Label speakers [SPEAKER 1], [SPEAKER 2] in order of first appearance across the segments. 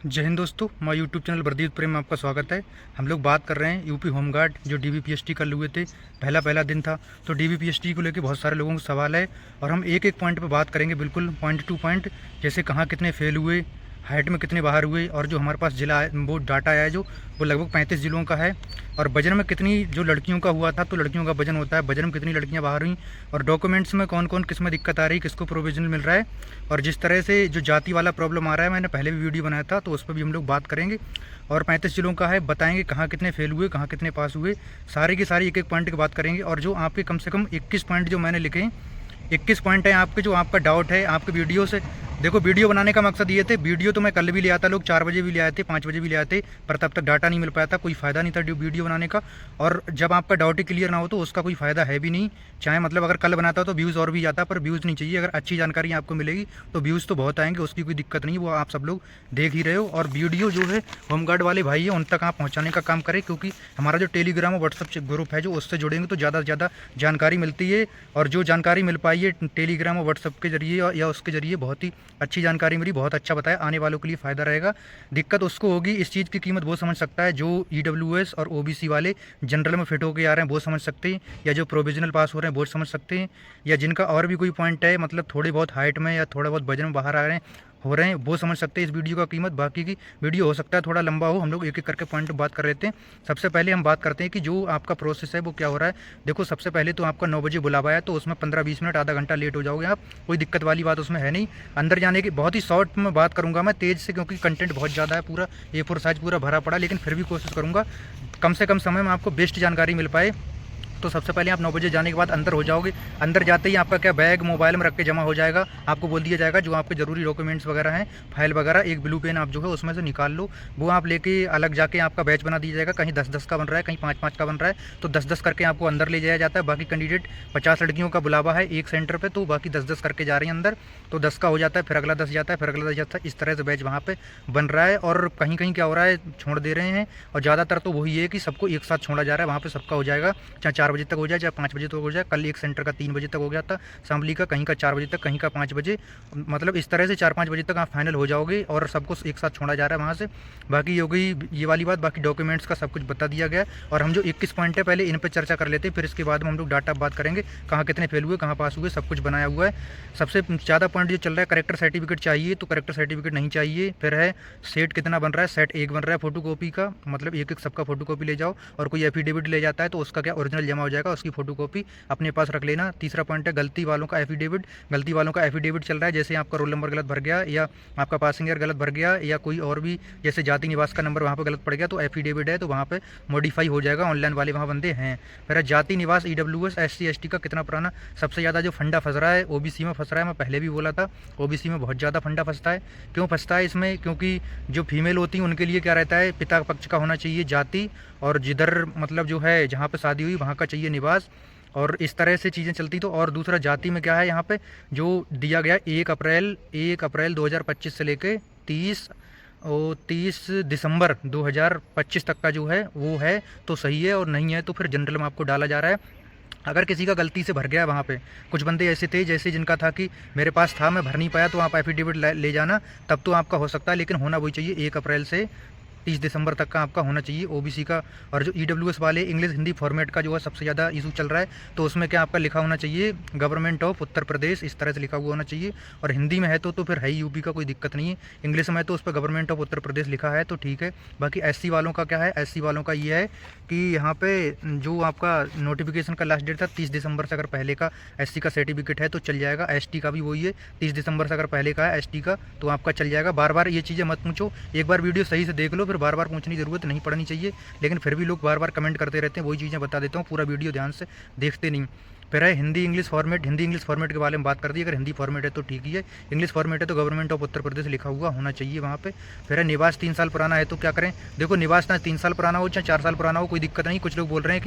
[SPEAKER 1] जय हिंद दोस्तों, मैं यूट्यूब चैनल वर्दीत प्रेम में आपका स्वागत है। हम लोग बात कर रहे हैं यूपी होमगार्ड जो डीबीपीएसटी कल हुए थे। पहला दिन था, तो डीबीपीएसटी को लेकर बहुत सारे लोगों को सवाल है और हम एक एक पॉइंट पे बात करेंगे, बिल्कुल पॉइंट टू पॉइंट। जैसे कहाँ कितने फेल हुए, हाइट में कितने बाहर हुए, और जो हमारे पास जिला वो डाटा आया जो वो लगभग 35 जिलों का है। और वजन में कितनी जो लड़कियों का हुआ था, तो लड़कियों का वजन होता है, वजन में कितनी लड़कियां बाहर हुई, और डॉक्यूमेंट्स में कौन कौन किस में दिक्कत आ रही, किसको प्रोविजनल मिल रहा है। और जिस तरह से जो जाति वाला प्रॉब्लम आ रहा है, मैंने पहले भी वीडियो बनाया था, तो उस पर भी हम लोग बात करेंगे। और 35 जिलों का है, बताएंगे कहाँ कितने फेल हुए, कहाँ कितने पास हुए, सारी की सारी एक एक पॉइंट की बात करेंगे। और जो आपके कम से कम 21 पॉइंट जो मैंने लिखे, 21 पॉइंट है आपके, जो आपका डाउट है आपके वीडियो से। देखो, वीडियो बनाने का मकसद ये थे, वीडियो तो मैं कल भी ले आता, लोग 4 बजे भी ले आए थे, 5 बजे भी ले आए थे, पर तब तक डाटा नहीं मिल पाया था, कोई फ़ायदा नहीं था वीडियो बनाने का। और जब आपका डाउट ही क्लियर ना हो तो उसका कोई फ़ायदा है भी नहीं। चाहे मतलब अगर कल बनाता तो व्यूज़ और भी जाता, पर व्यूज़ नहीं चाहिए। अगर अच्छी जानकारी आपको मिलेगी तो व्यूज़ तो बहुत आएंगे, उसकी कोई दिक्कत नहीं, वो आप सब लोग देख ही रहे हो। और वीडियो जो है होमगार्ड वाले भाई है, उन तक आप पहुँचाने का काम करें, क्योंकि हमारा जो टेलीग्राम और व्हाट्सअप ग्रुप है, जो उससे जुड़ेंगे तो ज़्यादा से ज़्यादा जानकारी मिलती है। और जो जानकारी मिल पाई है टेलीग्राम और व्हाट्सअप के जरिए या उसके जरिए, बहुत ही अच्छी जानकारी मिली, बहुत अच्छा बताया, आने वालों के लिए फ़ायदा रहेगा। दिक्कत उसको होगी, इस चीज़ की कीमत वो समझ सकता है जो ईडब्ल्यूएस और ओबीसी वाले जनरल में फिट होकर आ रहे हैं, वो समझ सकते हैं, या जो प्रोविजनल पास हो रहे हैं वो समझ सकते हैं, या जिनका और भी कोई पॉइंट है, मतलब थोड़े बहुत हाइट में या थोड़ा बहुत वजन में बाहर आ रहे हैं हो रहे हैं, वो समझ सकते हैं इस वीडियो का कीमत। बाकी की वीडियो हो सकता है थोड़ा लंबा हो, हम लोग एक एक करके पॉइंट बात कर लेते हैं। सबसे पहले हम बात करते हैं कि जो आपका प्रोसेस है वो क्या हो रहा है। देखो, सबसे पहले तो आपका 9 बजे बुलावा है, तो उसमें 15-20 मिनट आधा घंटा लेट हो जाओगे आप, कोई दिक्कत वाली बात उसमें है नहीं। अंदर जाने की बहुत ही शॉर्ट में बात करूँगा मैं, तेज़ से, क्योंकि कंटेंट बहुत ज़्यादा है, पूरा A4 साइज पूरा भरा पड़ा, लेकिन फिर भी कोशिश करूँगा कम से कम समय में आपको बेस्ट जानकारी मिल पाए। तो सबसे पहले आप 9 बजे जाने के बाद अंदर हो जाओगे। अंदर जाते ही आपका क्या बैग मोबाइल में रख के जमा हो जाएगा, आपको बोल दिया जाएगा जो आपके ज़रूरी डॉक्यूमेंट्स वगैरह हैं, फाइल वगैरह, एक ब्लू पेन आप जो है उसमें से निकाल लो, वो आप लेके अलग जाके आपका बैच बना दिया जाएगा। कहीं 10-10 का बन रहा है, कहीं 5-5 का बन रहा है, तो 10-10 करके आपको अंदर ले जाया जाता है। बाकी कैंडिडेट 50 लड़कियों का बुलावा है एक सेंटर पर, तो बाकी 10-10 करके जा रहे हैं अंदर, तो 10 का हो जाता है, फिर अगला 10 जाता है, फिर अगला 10 जाता है। इस तरह से बैच वहाँ पर बन रहा है। और कहीं कहीं क्या हो रहा है, छोड़ दे रहे हैं, और ज़्यादातर तो वही है कि सबको एक साथ छोड़ा जा रहा है। वहाँ पर सबका हो जाएगा, चाहे 4 बजे तक हो जाए, चाहे 5 बजे तक हो जाए। कल एक सेंटर का 3 बजे तक हो गया था शामली का, कहीं का 4 बजे तक, कहीं का 5 बजे, मतलब इस तरह से 4-5 बजे तक आप फाइनल हो जाओगे, और सबको एक साथ छोड़ा जा रहा है वहाँ से। बाकी हो गई ये वाली बात, बाकी डॉक्यूमेंट्स का सब कुछ बता दिया गया। और हम जो 21 पॉइंट है पहले इन पर चर्चा कर लेते हैं, फिर इसके बाद में हम लोग डाटा बात करेंगे, कहाँ कितने फेल हुए, कहाँ पास हुए, सब कुछ बनाया हुआ है। सबसे ज़्यादा पॉइंट जो चल रहा है, करेक्टर सर्टिफिकेट चाहिए, तो करेक्टर सर्टिफिकेट नहीं चाहिए। फिर है सेट कितना बन रहा है, सेट 1 बन रहा है फोटो कॉपी का, मतलब एक एक सबका फोटो कॉपी ले जाओ। और कोई एफिडेविट ले जाता है तो उसका क्या ओरिजिनल जमा हो जाएगा, उसकी फोटो कॉपी अपने पास रख लेना। तीसरा पॉइंट है गलती वालों का एफिडेविट। गलती वालों का एफिडेविट चल रहा है, जैसे आपका रोल नंबर गलत भर गया, या आपका पासिंग ईयर गलत भर गया, या कोई और भी जैसे जाति निवास का नंबर वहाँ पर गलत पड़ गया, तो एफिडेविट है तो वहाँ पे मॉडिफाई हो जाएगा, ऑनलाइन वाले वहाँ बंदे हैं। फिर जाति निवास ईडब्ल्यूएस एससी एसटी का कितना पुराना। सबसे ज़्यादा जो फंडा फंस रहा है ओबीसी में फंस रहा है, मैं पहले भी बोला था, ओबीसी में बहुत ज़्यादा फंडा फंसता है। क्यों फंसता है इसमें, क्योंकि जो फीमेल होती हैं उनके लिए क्या रहता है, पिता पक्ष का होना चाहिए जाति, और जिधर मतलब जो है जहाँ पर शादी हुई वहाँ का चाहिए निवास, और इस तरह से चीज़ें चलती। तो और दूसरा जाति में क्या है, यहाँ पे जो दिया गया 1 अप्रैल 2025 से लेके 30 दिसंबर 2025 तक का जो है वो है, तो सही है। और नहीं है तो फिर जनरल में आपको डाला जा रहा है। अगर किसी का गलती से भर गया है वहाँ पे, कुछ बंदे ऐसे थे जैसे जिनका था कि मेरे पास था मैं भर नहीं पाया, तो आप एफिडेविट ले जाना, तब तो आपका हो सकता है, लेकिन होना वही चाहिए 1 अप्रैल से 30 दिसंबर तक का आपका होना चाहिए ओबीसी का। और जो ईडब्ल्यूएस वाले इंग्लिश हिंदी फॉर्मेट का जो है सबसे ज़्यादा इशू चल रहा है, तो उसमें क्या आपका लिखा होना चाहिए गवर्नमेंट ऑफ उत्तर प्रदेश, इस तरह से लिखा हुआ होना चाहिए। और हिंदी में है तो फिर है ही यूपी का, कोई दिक्कत नहीं है। इंग्लिश में तो उस पर गवर्नमेंट ऑफ उत्तर प्रदेश लिखा है तो ठीक है। बाकी एससी वालों का क्या है, एससी वालों का ये है कि यहाँ पे जो आपका नोटिफिकेशन का लास्ट डेट था 30 दिसंबर से अगर पहले का एससी का सर्टिफिकेट है तो चल जाएगा। एसटी का भी वही है, 30 दिसंबर से अगर पहले का है एसटी का तो आपका चल जाएगा। बार बार ये चीज़ें मत पूछो, एक बार वीडियो सही से देख लो, फिर बार बार पूछने की ज़रूरत नहीं पड़नी चाहिए। लेकिन फिर भी लोग बार बार कमेंट करते रहते हैं, वही चीज़ें बता देता हूँ, पूरा वीडियो ध्यान से देखते नहीं। फिर है Hindi English format. Hindi English format के बारे में बात कर दी, अगर हिंदी फॉर्मेट है तो ठीक ही है, इंग्लिश फॉर्मेट है तो गवर्नमेंट ऑफ उत्तर प्रदेश लिखा हुआ होना चाहिए वहाँ पे। फिर है निवास 3 साल पुराना है तो क्या करें। देखो, निवास ना 3 साल पुराना हो चाहे 4 साल पुराना हो, कोई दिक्कत नहीं। कुछ लोग बोल रहे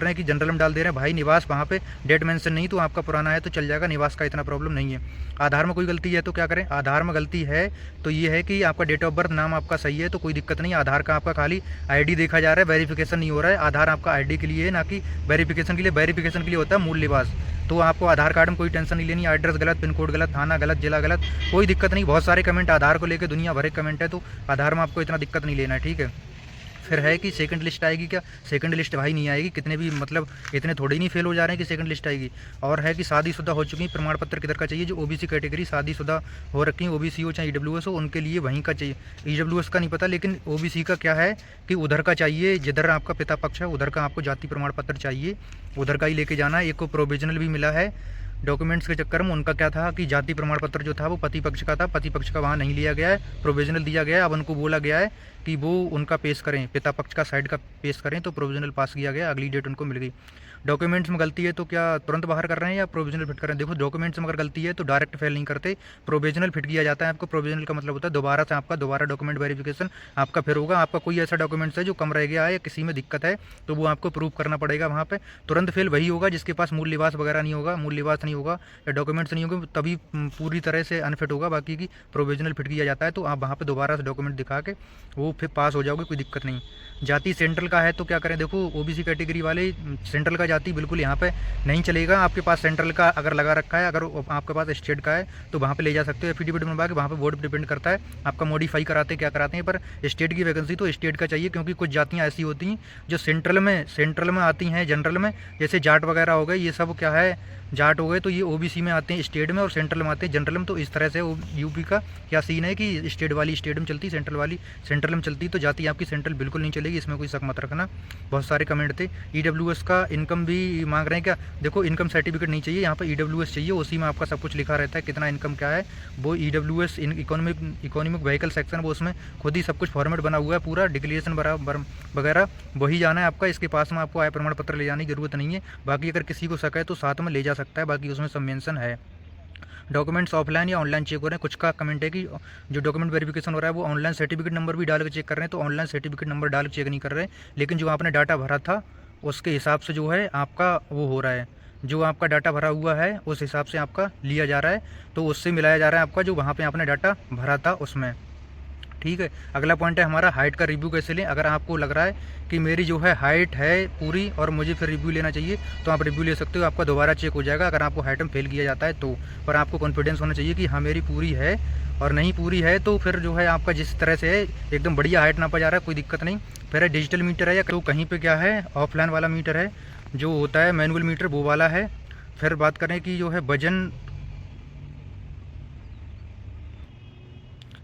[SPEAKER 1] हैं कि जनरल में डाल दे रहे हैं, भाई निवास वहाँ पे डेट मेंशन नहीं, तो आपका पुराना है तो चल जाएगा, निवास का इतना प्रॉब्लम नहीं है। आधार में कोई गलती है तो क्या करें। आधार में गलती है तो ये है कि आपका डेट ऑफ बर्थ नाम आपका सही है तो कोई दिक्कत नहीं। आधार का आपका खाली आईडी देखा जा रहा है, वेरिफिकेशन नहीं हो रहा है। आधार आपका आईडी के लिए है, ना कि वेरिफिकेशन के लिए। वेरिफिकेशन के लिए होता होता है मूल निवास। तो आपको आधार कार्ड में कोई टेंशन नहीं लेनी, एड्रेस गलत, पिन कोड गलत, थाना गलत, जिला गलत, कोई दिक्कत नहीं। बहुत सारे कमेंट आधार को लेकर दुनिया भर के कमेंट है, तो आधार में आपको इतना दिक्कत नहीं लेना है, ठीक है। फिर है कि सेकंड लिस्ट आएगी क्या? सेकंड लिस्ट भाई नहीं आएगी, कितने भी मतलब इतने थोड़े ही नहीं फेल हो जा रहे हैं कि सेकंड लिस्ट आएगी। और है कि शादीशुदा हो चुकी प्रमाण पत्र किधर का चाहिए? जो ओबीसी कैटेगरी शादीशुदा हो रखी है, ओबीसी हो चाहे ईडब्ल्यूएस हो, उनके लिए वहीं का चाहिए। ईडब्ल्यूएस का नहीं पता, लेकिन ओबीसी का क्या है कि उधर का चाहिए, जिधर आपका पिता पक्ष है उधर का आपको जाति प्रमाण पत्र चाहिए, उधर का ही लेके जाना है। एक को प्रोविजनल भी मिला है डॉक्यूमेंट्स के चक्कर में। उनका क्या था कि जाति प्रमाण पत्र जो था वो पति पक्ष का था, पति पक्ष का वहाँ नहीं लिया गया है, प्रोविजनल दिया गया है। अब उनको बोला गया है कि वो उनका पेश करें, पिता पक्ष का साइड का पेश करें, तो प्रोविजनल पास किया गया, अगली डेट उनको मिल गई। डॉक्यूमेंट्स में गलती है तो क्या तुरंत बाहर कर रहे हैं या प्रोविजनल फिट कर रहे हैं? देखो डॉक्यूमेंट्स में अगर गलती है तो डायरेक्ट फेल नहीं करते, प्रोविजनल फिट किया जाता है आपको। प्रोविजनल का मतलब होता है दोबारा से आपका दोबारा डॉक्यूमेंट वेरिफिकेशन आपका फिर होगा। आपका कोई ऐसा डॉक्यूमेंट्स है जो कम रह गया है या किसी में दिक्कत है तो वो आपको प्रूव करना पड़ेगा वहाँ पे। तुरंत फेल वही होगा जिसके पास मूल निवास वगैरह नहीं होगा, मूल निवास नहीं होगा या डॉक्यूमेंट्स नहीं होंगे, तभी पूरी तरह से अनफिट होगा। बाकी की प्रोविजनल फिट किया जाता है, तो आप वहाँ पर दोबारा से डॉक्यूमेंट दिखा के वो फिर पास हो जाओगे, कोई दिक्कत नहीं। जाति सेंट्रल का है तो क्या करें? देखो ओबीसी कैटेगरी वाले सेंट्रल का जाति बिल्कुल यहाँ पे नहीं चलेगा। आपके पास सेंट्रल का अगर लगा रखा है, अगर आपके पास स्टेट का है तो वहाँ पे ले जा सकते हो, एफिडेविट बनवा के। वहाँ पे बोर्ड डिपेंड करता है आपका मॉडिफाई कराते क्या कराते हैं, पर स्टेट की वैकेंसी तो स्टेट का चाहिए, क्योंकि कुछ जातियाँ ऐसी होती हैं जो सेंट्रल में आती हैं जनरल में, जैसे जाट वगैरह हो गए, ये सब क्या है जाट हो गए तो ये ओबीसी में आते हैं स्टेट में, और सेंट्रल में आते हैं जनरल में। तो इस तरह से यूपी का क्या सीन है कि स्टेट वाली स्टेट में चलती, सेंट्रल वाली सेंट्रल में चलती, तो जाति आपकी सेंट्रल बिल्कुल नहीं चलेगी, इसमें कोई शक मत रखना। बहुत सारे कमेंट थे। ईडब्ल्यूएस का इनकम भी मांग रहे हैं क्या? देखो इनकम सर्टिफिकेट नहीं चाहिए, यहाँ पर ईडब्ल्यूएस चाहिए, उसी में आपका सब कुछ लिखा रहता है, कितना इनकम क्या है वो ईडब्ल्यूएस इकोनॉमिक व्हीकल सेक्शन, वो उसमें खुद ही सब कुछ फॉर्मेट बना हुआ है पूरा, डिक्लेरेशन वगैरह वही जाना है आपका। इसके पास में आपको आय प्रमाण पत्र ले जाने की जरूरत नहीं है। बाकी अगर किसी को शक है तो साथ में ले जा सकता है, बाकी उसमें सब मेंशन है। डॉक्यूमेंट्स ऑफलाइन या ऑनलाइन चेक हो रहे हैं? कुछ का कमेंट है कि जो डॉक्यूमेंट वेरिफिकेशन हो रहा है वो ऑनलाइन सर्टिफिकेट नंबर भी डाल के चेक कर रहे हैं, तो ऑनलाइन सर्टिफिकेट नंबर डाल के चेक नहीं कर रहे हैं, लेकिन जो आपने डाटा भरा था उसके हिसाब से जो है आपका वो हो रहा है, जो आपका डाटा भरा हुआ है उस हिसाब से आपका लिया जा रहा है, तो उससे मिलाया जा रहा है आपका जो वहाँ पे आपने डाटा भरा था उसमें, ठीक है। अगला पॉइंट है हमारा हाइट का रिव्यू कैसे लें। अगर आपको लग रहा है कि मेरी जो है हाइट है पूरी और मुझे फिर रिव्यू लेना चाहिए तो आप रिव्यू ले सकते हो, आपका दोबारा चेक हो जाएगा अगर आपको हाइट में फेल किया जाता है तो। पर आपको कॉन्फिडेंस होना चाहिए कि हाँ मेरी पूरी है, और नहीं पूरी है तो फिर जो है आपका जिस तरह से है एकदम बढ़िया हाइट नापा जा रहा है, कोई दिक्कत नहीं। फिर है डिजिटल मीटर है या तो कहीं पर क्या है ऑफलाइन वाला मीटर है जो होता है मैनुअल मीटर वो वाला है। फिर बात करें कि जो है वजन,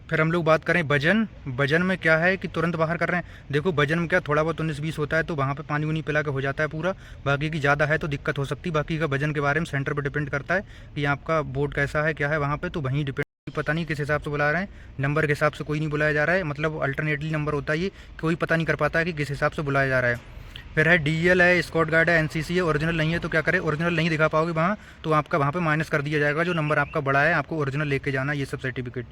[SPEAKER 1] फिर हम लोग बात करें वजन में क्या है कि तुरंत बाहर कर रहे हैं। देखो वजन में क्या थोड़ा बहुत 19-20 होता है तो वहाँ पे पानी उनी पिला के हो जाता है पूरा, बाकी की ज़्यादा है तो दिक्कत हो सकती है। बाकी का वजन के बारे में सेंटर पर डिपेंड करता है कि आपका बोर्ड कैसा है क्या है वहाँ पे, तो वहीं डिपेंड। पता नहीं किस हिसाब से बुला रहे हैं, नंबर के हिसाब से कोई नहीं बुलाया जा रहा है, मतलब अल्टरनेटली नंबर होता है, ये कोई पता नहीं कर पाता है कि किस हिसाब से बुलाया जा रहा है। फिर है डीएल है, स्कॉट गार्ड है, एनसीसी है। ओरिजिनल नहीं है तो क्या करें? ओरिजिनल नहीं दिखा पाओगे वहाँ तो आपका वहाँ पे माइनस कर दिया जाएगा, जो नंबर आपका बड़ा है आपको ओरिजिनल लेके जाना ये सब सर्टिफिकेट।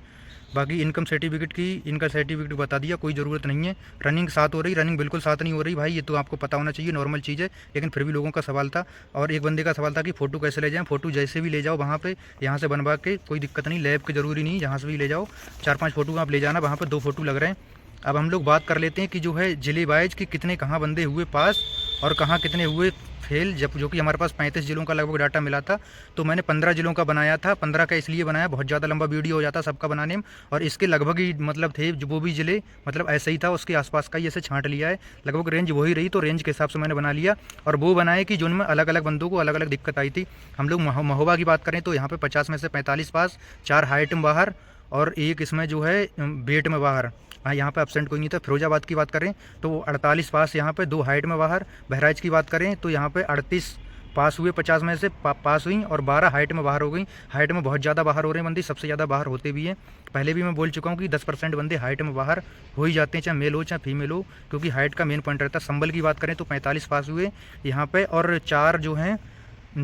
[SPEAKER 1] बाकी इनकम सर्टिफिकेट बता दिया, कोई ज़रूरत नहीं है। रनिंग साथ हो रही, रनिंग बिल्कुल साथ नहीं हो रही भाई, ये तो आपको पता होना चाहिए, नॉर्मल चीज़ है, लेकिन फिर भी लोगों का सवाल था। और एक बंदे का सवाल था कि फ़ोटो कैसे ले जाएं? फ़ोटो जैसे भी ले जाओ वहाँ पे, यहाँ से बनवा के कोई दिक्कत नहीं, लैब की ज़रूरी नहीं, जहाँ से भी ले जाओ 4-5 फ़ोटो आप ले जाना, वहाँ पर 2 फ़ोटो लग रहे हैं। अब हम लोग बात कर लेते हैं कि जो है जिले वाइज कि कितने कहाँ बंदे हुए पास और कहाँ कितने हुए फेल, जब जो कि हमारे पास 35 जिलों का लगभग डाटा मिला था, तो मैंने 15 जिलों का बनाया था। 15 का इसलिए बनाया, बहुत ज़्यादा लंबा वीडियो हो जाता सबका बनाने में, और इसके लगभग ही मतलब थे जो वो भी जिले मतलब ऐसे ही था उसके आसपास का ही ऐसे छांट लिया है, लगभग रेंज वही रही, तो रेंज के हिसाब से मैंने बना लिया। और वो बनाए कि जिनमें अलग अलग बंदों को अलग अलग दिक्कत आई थी। हम लोग महोबा की बात करें तो यहाँ पर 50 में से 45 पास, 4 हाइट में बाहर और 1 इसमें जो है वेट में बाहर। हाँ यहाँ पे एब्सेंट कोई नहीं था। फिरोजाबाद की बात करें तो 48 पास यहाँ पे, 2 हाइट में बाहर। बहराइच की बात करें तो यहाँ पे 38 पास हुए, 50 में से पास हुई, और 12 हाइट में बाहर हो गई। हाइट में बहुत ज़्यादा बाहर हो रहे हैं बंदे, सबसे ज़्यादा बाहर होते भी हैं। पहले भी मैं बोल चुका हूँ कि 10% बंदे हाइट में बाहर हो ही जाते हैं, चाहे मेल हो चाहे फीमेल हो, क्योंकि हाइट का मेन पॉइंट रहता है। संबल की बात करें तो 45 पास हुए यहाँ पे, और 4 जो हैं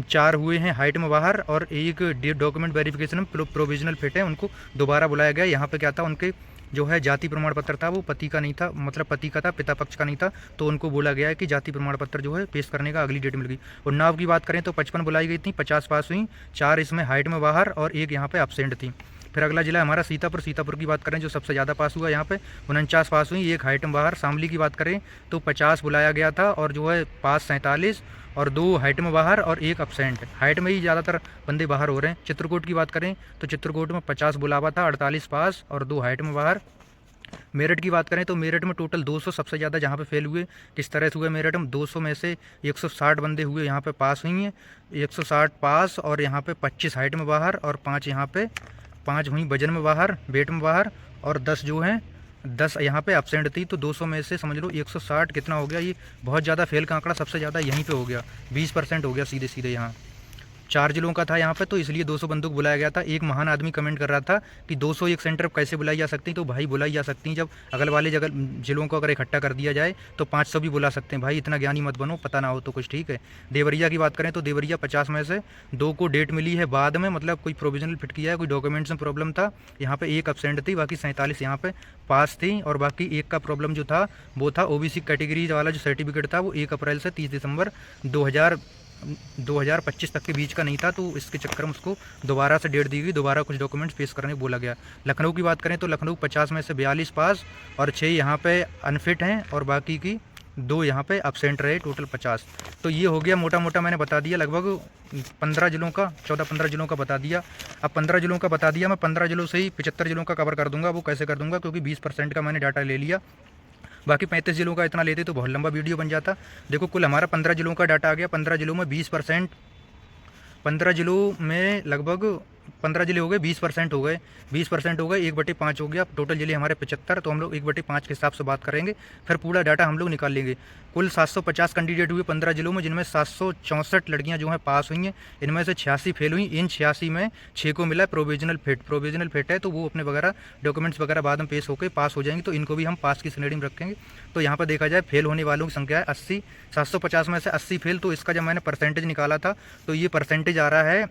[SPEAKER 1] 4 हुए हैं हाइट में बाहर, और 1 डॉक्यूमेंट वेरिफिकेशन में प्रोविजनल फिट है, उनको दोबारा बुलाया गया। यहाँ पे क्या था, उनके जो है जाति प्रमाण पत्र था वो पति का नहीं था, मतलब पति का था, पिता पक्ष का नहीं था, तो उनको बोला गया है कि जाति प्रमाण पत्र जो है पेश करने का अगली डेट मिल गई। उन्नाव की बात करें तो 55 बुलाई गई थी, 50 पास हुई, 4 इसमें हाइट में बाहर और 1 यहाँ पे एब्सेंट थी। फिर अगला जिला हमारा सीतापुर की बात करें जो सबसे ज़्यादा पास हुआ यहाँ पे 49 पास हुई, एक हाइटम बाहर। शामली की बात करें तो 50 बुलाया गया था और जो है पास 47 और 2 हाइट में बाहर और 1 अपसेंट। हाइट में ही ज़्यादातर बंदे बाहर हो रहे हैं। चित्रकूट की बात करें तो चित्रकूट में 50 बुलावा था, 48 पास और 2 हाइट में बाहर। मेरठ की बात करें तो मेरठ में टोटल 200 सबसे ज़्यादा जहाँ पे फेल हुए। किस तरह से हुए मेरठ में 200 में से 160 बंदे हुए यहाँ पे पास हुई हैं, 160 पास और यहाँ पे 25 हाइट में बाहर और 5 यहाँ पे 5 हुई वजन में बाहर, वेट में बाहर और 10 जो हैं 10 यहाँ पे एब्सेंट थी। तो 200 में से समझ लो 160 कितना हो गया, ये बहुत ज़्यादा फेल का आंकड़ा सबसे ज़्यादा यहीं पे हो गया, 20% हो गया सीधे सीधे। यहाँ 4 जिलों का था यहाँ पे, तो इसलिए 200 बंदूक बुलाया गया था। एक महान आदमी कमेंट कर रहा था कि 201 सेंटर कैसे बुलाई जा सकती, तो भाई बुलाई जा सकती जब अगल वाले जिलों को अगर इकट्ठा कर दिया जाए तो 500 भी बुला सकते हैं। भाई इतना ज्ञानी मत बनो, पता ना हो तो कुछ। ठीक है। देवरिया की बात करें तो देवरिया 50 में से 2 को डेट मिली है बाद में, मतलब कोई प्रोविजनल फिट किया है, कोई डॉक्यूमेंट्स में प्रॉब्लम था। यहाँ पे 1 एब्सेंट थी, बाकी 47 यहाँ पे पास थी और बाकी 1 का प्रॉब्लम जो था वो था ओबीसी कैटेगरी वाला जो सर्टिफिकेट था वो 1 अप्रैल से 30 दिसंबर 2025 तक के बीच का नहीं था, तो इसके चक्कर में उसको दोबारा से डेट दी गई, दोबारा कुछ डॉक्यूमेंट्स पेश करने बोला गया। लखनऊ की बात करें तो लखनऊ 50 में से 42 पास और 6 यहाँ पे अनफिट हैं और बाकी की 2 यहाँ पे एब्सेंट रहे, टोटल 50। तो ये हो गया मोटा मोटा मैंने बता दिया, लगभग 15 जिलों का, 14-15 जिलों का बता दिया। अब 15 जिलों का बता दिया, मैं 15 जिलों से ही 75 जिलों का कवर कर दूंगा। वो कैसे कर दूंगा, क्योंकि 20% का मैंने डाटा ले लिया, बाकी 35 जिलों का इतना लेते तो बहुत लंबा वीडियो बन जाता। देखो कुल हमारा 15 जिलों का डाटा आ गया। 15 जिलों में 20%, 15 जिलों में लगभग 15 जिले हो गए, 20% हो गए, 20% हो गए, 1/5 हो गया। टोटल जिले हमारे 75, तो हम लोग 1/5 के हिसाब से बात करेंगे, फिर पूरा डाटा हम लोग निकाल लेंगे। कुल 750 कैंडिडेट हुए 15 जिलों में, जिनमें 764 लड़कियां जो हैं पास हुई हैं, इनमें से 86 फेल हुई। इन 86 में 6 को मिला प्रोविजनल फिट। प्रोविजनल फिट है तो वो अपने वगैरह डॉक्यूमेंट्स वगैरह बाद में पेश होकर पास हो जाएंगे, तो इनको भी हम पास की श्रेणी में रखेंगे। तो यहाँ पर देखा जाए फेल होने वालों की संख्या है 80, 750 में से 80 फेल। तो इसका जब मैंने परसेंटेज निकाला था तो ये परसेंटेज आ रहा है,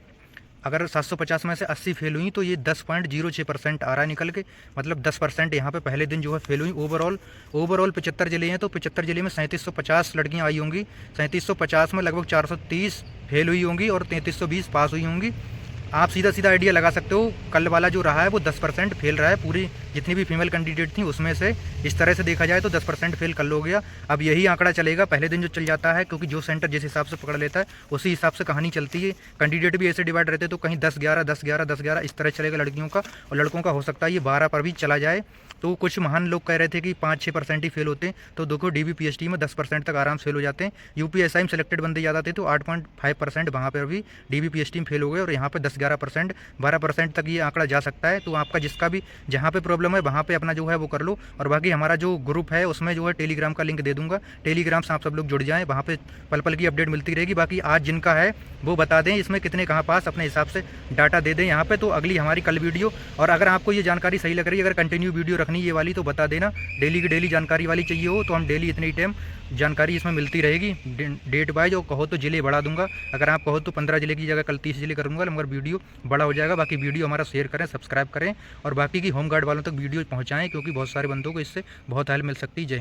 [SPEAKER 1] अगर 750 में से 80 फेल हुई तो ये 10.06% आ रहा है निकल के, मतलब 10% यहाँ पे पहले दिन जो है फेल हुई। ओवरऑल 75 जिले हैं, तो 75 जिले में 3750 लड़कियाँ आई होंगी। 3750 में लगभग 430 फेल हुई होंगी और 3320 पास हुई होंगी। आप सीधा सीधा आइडिया लगा सकते हो, कल वाला जो रहा है वो 10% फेल रहा है, पूरी जितनी भी फीमेल कैंडिडेट थी उसमें से। इस तरह से देखा जाए तो 10% फेल कल हो गया। अब यही आंकड़ा चलेगा पहले दिन जो चल जाता है, क्योंकि जो सेंटर जिस हिसाब से पकड़ लेता है उसी हिसाब से कहानी चलती है। कैंडिडेट भी ऐसे डिवाइड रहते हैं, तो कहीं 10-11, 10-11, 10-11 इस तरह चलेगा लड़कियों का, और लड़कों का हो सकता है ये 12 पर भी चला जाए। तो कुछ महान लोग कह रहे थे कि 5-6% ही फेल होते हैं, तो देखो DBPST में 10% तक आराम से फेल हो जाते हैं। UPSI में सिलेक्टेड बंदे ज़्यादा थे, तो 8.5% वहाँ पर भी DBPST में फेल हो गए, और यहाँ पे 10-11%, 12% तक ये आंकड़ा जा सकता है। तो आपका जिसका भी जहाँ पे प्रॉब्लम है वहाँ पे अपना जो है वो कर लो। और बाकी हमारा जो ग्रुप है उसमें जो है टेलीग्राम का लिंक दे दूंगा, टेलीग्राम से आप सब लोग जुड़ जाएँ, वहाँ पे पल पल की अपडेट मिलती रहेगी। बाकी आज जिनका है वो बता दें इसमें कितने कहाँ पास, अपने हिसाब से डाटा दे दें यहाँ पे। तो अगली हमारी कल वीडियो, और अगर आपको ये जानकारी सही लग रही है, अगर कंटिन्यू वीडियो रखनी ये वाली तो बता देना, डेली की डेली जानकारी वाली चाहिए हो तो हम डेली इतनी टाइम जानकारी इसमें मिलती रहेगी डेट वाइज। और कहो तो जिले बढ़ा दूंगा, अगर आप कहो तो 15 जिले की जगह कल 30 जिले करूँगा, मगर वीडियो बड़ा हो जाएगा। बाकी वीडियो हमारा शेयर करें, सब्सक्राइब करें और बाकी की होमगार्ड वालों तक वीडियो पहुँचाएँ, क्योंकि बहुत सारे बंदों को इससे बहुत हेल्प मिल सकती है। जय हिंद।